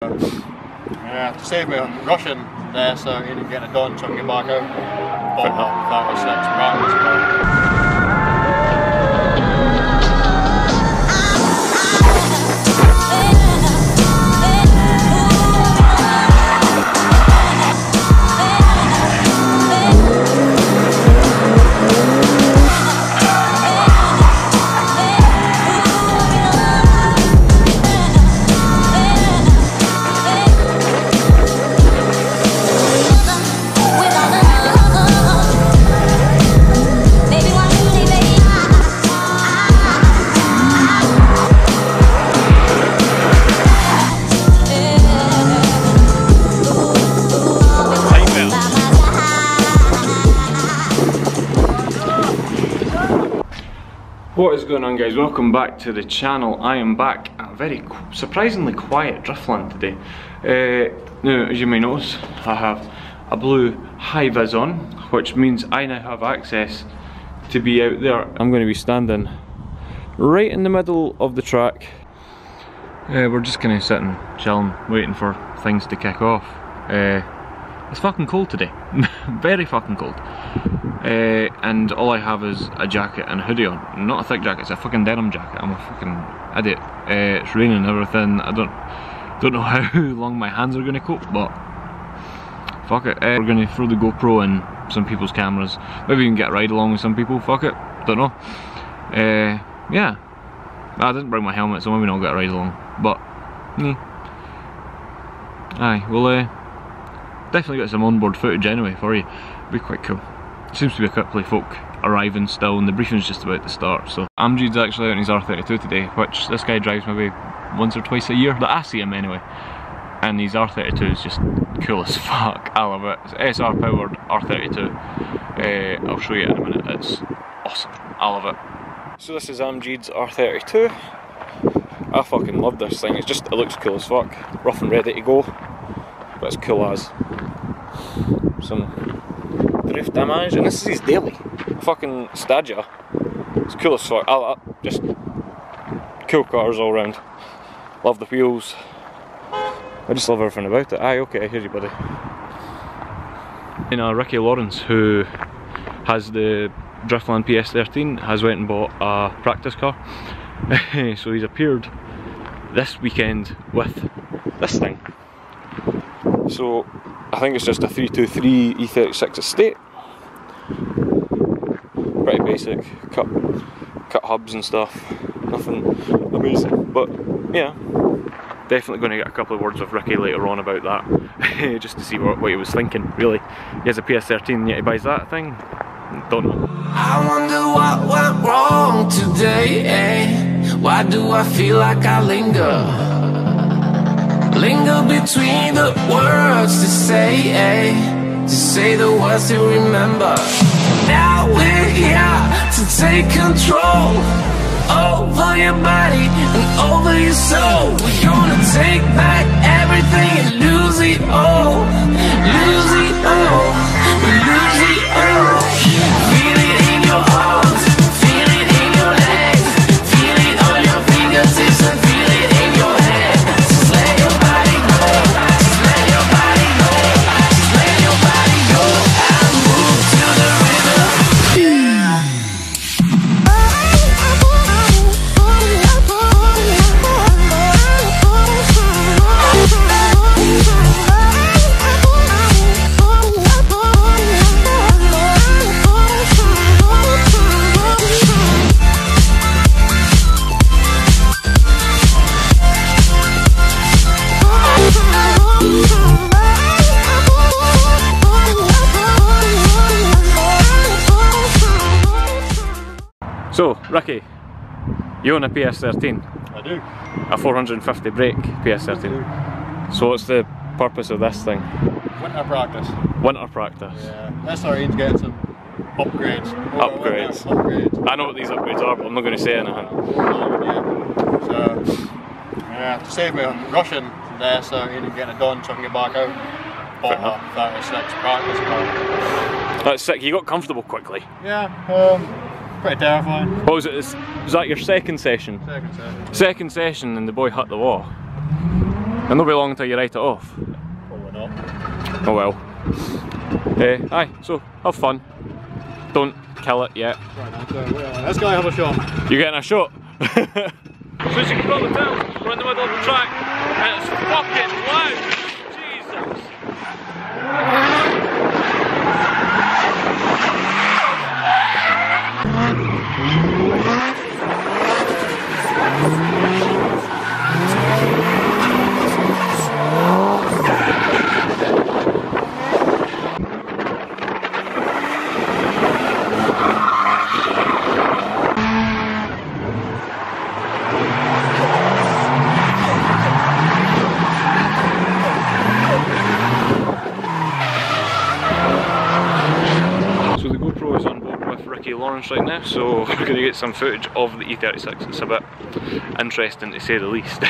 Yeah, to save me rushing there, so he didn't get it done, so I can get back out. But that was 6 practice. What is going on, guys? Welcome back to the channel. I am back at a very surprisingly quiet Driftland today. Now, as you may notice, I have a blue high vis on, which means I now have access to be out there. I'm going to be standing right in the middle of the track. We're just kind of sitting, chilling, waiting for things to kick off. It's fucking cold today, very fucking cold. And all I have is a jacket and a hoodie on. Not a thick jacket, it's a fucking denim jacket. I'm a fucking idiot. It's raining and everything. I don't know how long my hands are gonna cope, but fuck it. We're gonna throw the GoPro in some people's cameras. Maybe even get a ride along with some people. Fuck it. Don't know. Yeah. I didn't bring my helmet, so maybe not get a ride along. But aye, we'll definitely get some onboard footage anyway for you. It'll be quite cool. Seems to be a couple of folk arriving still, and the briefing's just about to start. So Amjad's actually out in his R32 today, which this guy drives maybe once or twice a year, that I see him anyway. And his R32 is just cool as fuck. I love it. It's SR powered R32. I'll show you in a minute. It's awesome. I love it. So this is Amjad's R32. I fucking love this thing. It looks cool as fuck. Rough and ready to go, but it's cool as. Some drift damage, and this is his daily. Fucking Stadia. It's cool as fuck. Just cool cars all round. Love the wheels. I just love everything about it. Aye, okay, I hear you, buddy. You know, Ricky Lawrence, who has the Driftland PS13, has went and bought a practice car. So he's appeared this weekend with this thing. So I think it's just a 323 E36 estate. Pretty basic, cut hubs and stuff. Nothing amazing, but yeah. Definitely going to get a couple of words with Ricky later on about that, just to see what he was thinking. Really, he has a PS13, yet he buys that thing. Don't know. I wonder what went wrong today. Eh? Why do I feel like I linger? Linger between the words to say the words to remember. Now we're here to take control over your body and over your soul. We're gonna take back everything and lose it all. Lose it all. Lose it all. Feel it in your arms, feel it in your legs, feel it on your fingertips and feel it in your head. Just let your body go, just let your body go, just let your body go and move to the rhythm. So, Ricky, you own a PS13? I do. A 450 brake PS13. So what's the purpose of this thing? Winter practice. Winter practice. Yeah. SRE's getting some upgrades. Upgrades. I know what these upgrades are, but I'm not going to say anything. So, yeah, to save me rushing there, so he didn't get it done, so I can get back out. Bought a 36 practice car. That's sick. You got comfortable quickly. Yeah. Pretty terrifying. What was it? Was that your second session? Second session. Second session, and the boy hit the wall. And not be long until you write it off. Probably not. Oh well. Aye, so have fun. Don't kill it yet. Right, let's go have a shot. You getting a shot? So as you can probably tell, we're in the middle of the track and it's fucking loud! Jesus! Right now, so we're going to get some footage of the E36. It's a bit interesting to say the least.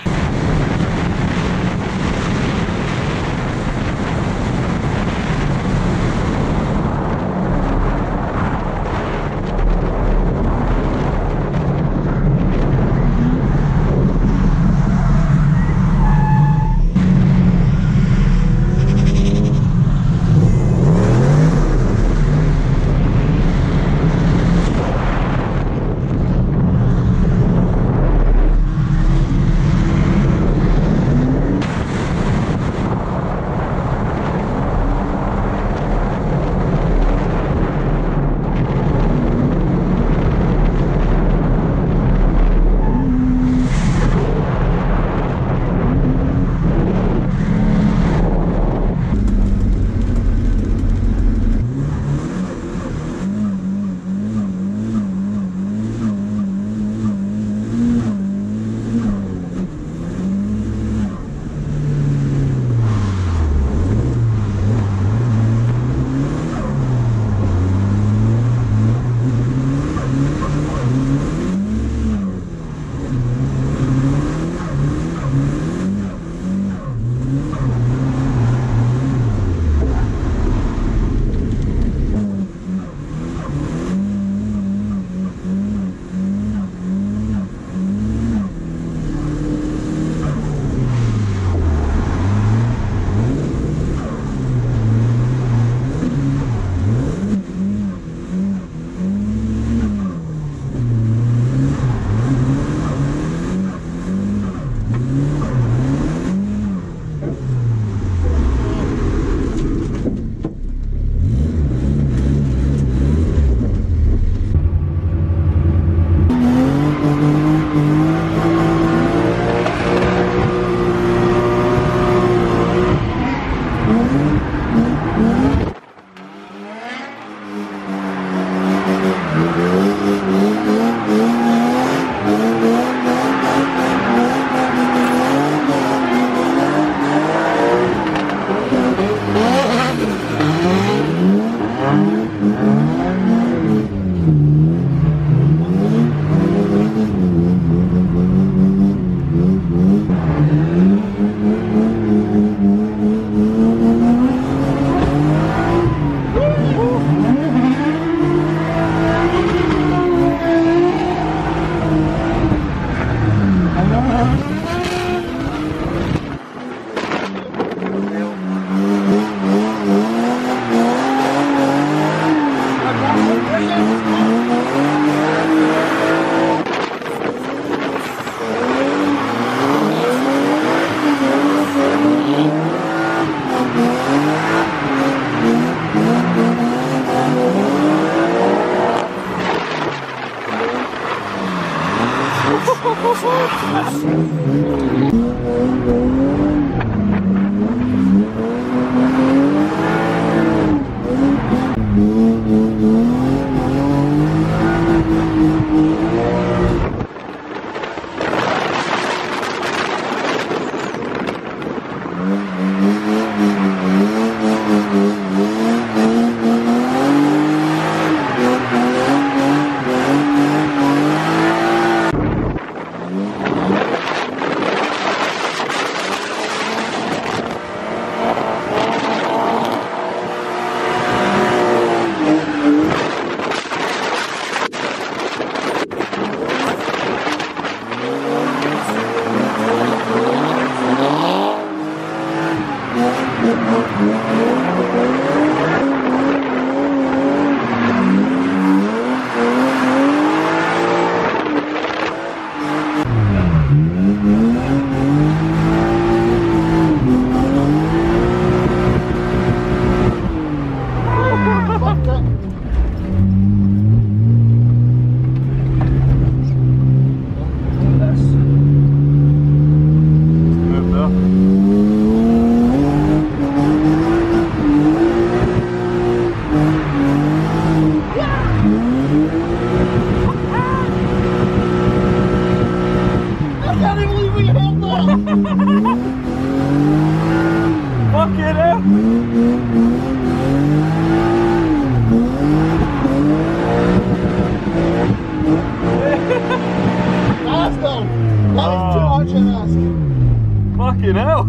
Fucking hell!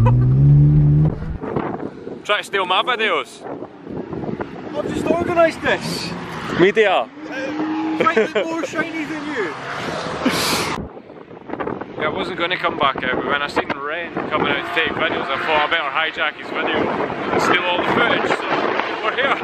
Try to steal my videos. I've just organised this. Media. Slightly more shiny than you. Yeah, I wasn't going to come back out, but when I seen Ren coming out to take videos, I thought I better hijack his video and steal all the footage. So we're here.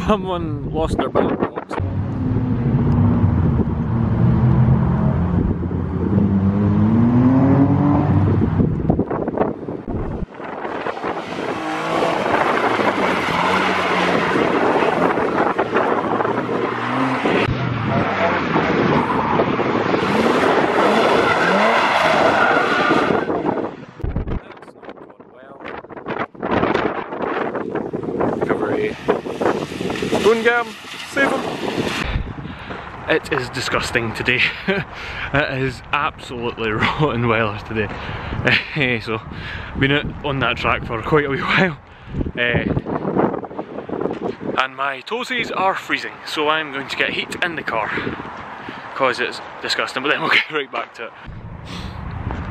Someone lost their ballot box. Save him. It is disgusting today. It is absolutely rotten weather today. So, been out on that track for quite a wee while. And my toesies are freezing, so I'm going to get heat in the car because it's disgusting, but then we'll get right back to it.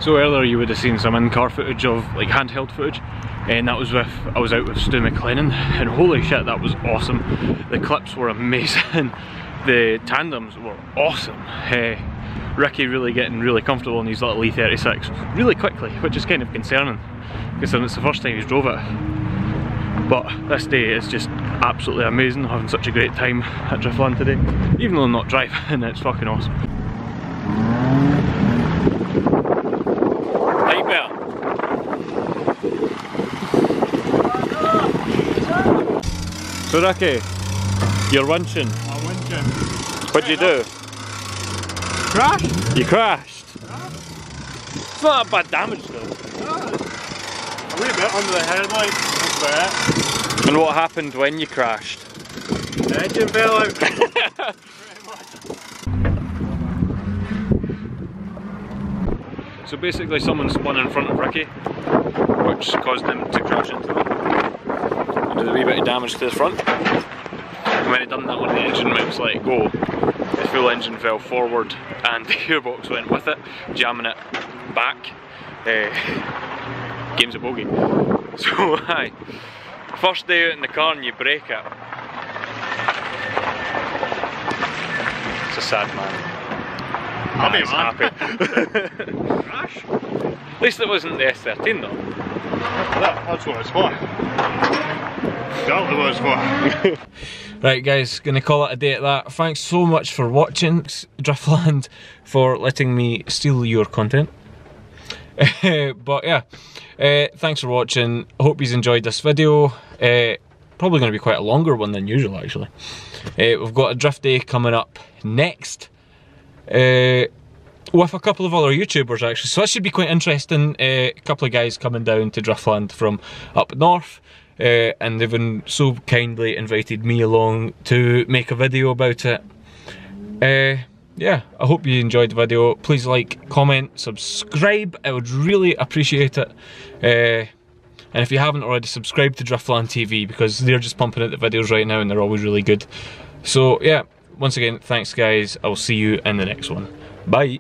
So earlier you would have seen some in-car footage of like handheld footage, and that was with, I was out with Stu Mclellan, and holy shit, that was awesome. The clips were amazing, the tandems were awesome. Ricky really getting really comfortable in his little E36 really quickly, which is kind of concerning considering it's the first time he's drove it. But this day is just absolutely amazing, having such a great time at Driftland today. Even though I'm not driving, it's fucking awesome. Right there. So Ricky, you're winching. I'm winching. What'd you do? Crashed? You crashed? It's not that bad damage though. A wee bit under the headlight, that's about it. And what happened when you crashed? The engine fell out. So basically someone spun in front of Ricky, which caused him to crash into them. And did a wee bit of damage to the front. And when he done that, one of the engine mounts let go, the full engine fell forward and the gearbox went with it, jamming it back. Game's a bogey. So aye, first day out in the car and you break it. It's a sad man. Happy He's man. happy. Crash? At least it wasn't the S13 though. That's what it's for. Exactly what it's for. Right guys, gonna call it a day at that. Thanks so much for watching. Driftland for letting me steal your content. But yeah, thanks for watching. I hope you enjoyed this video. Probably going to be quite a longer one than usual actually. We've got a drift day coming up next with a couple of other YouTubers actually, so that should be quite interesting. A couple of guys coming down to Driftland from up north, and they've been so kindly invited me along to make a video about it. Yeah, I hope you enjoyed the video. Please like, comment, subscribe, I would really appreciate it. And if you haven't already, subscribe to Driftland TV, because they're just pumping out the videos right now and they're always really good. So yeah, once again, thanks guys. I will see you in the next one. Bye.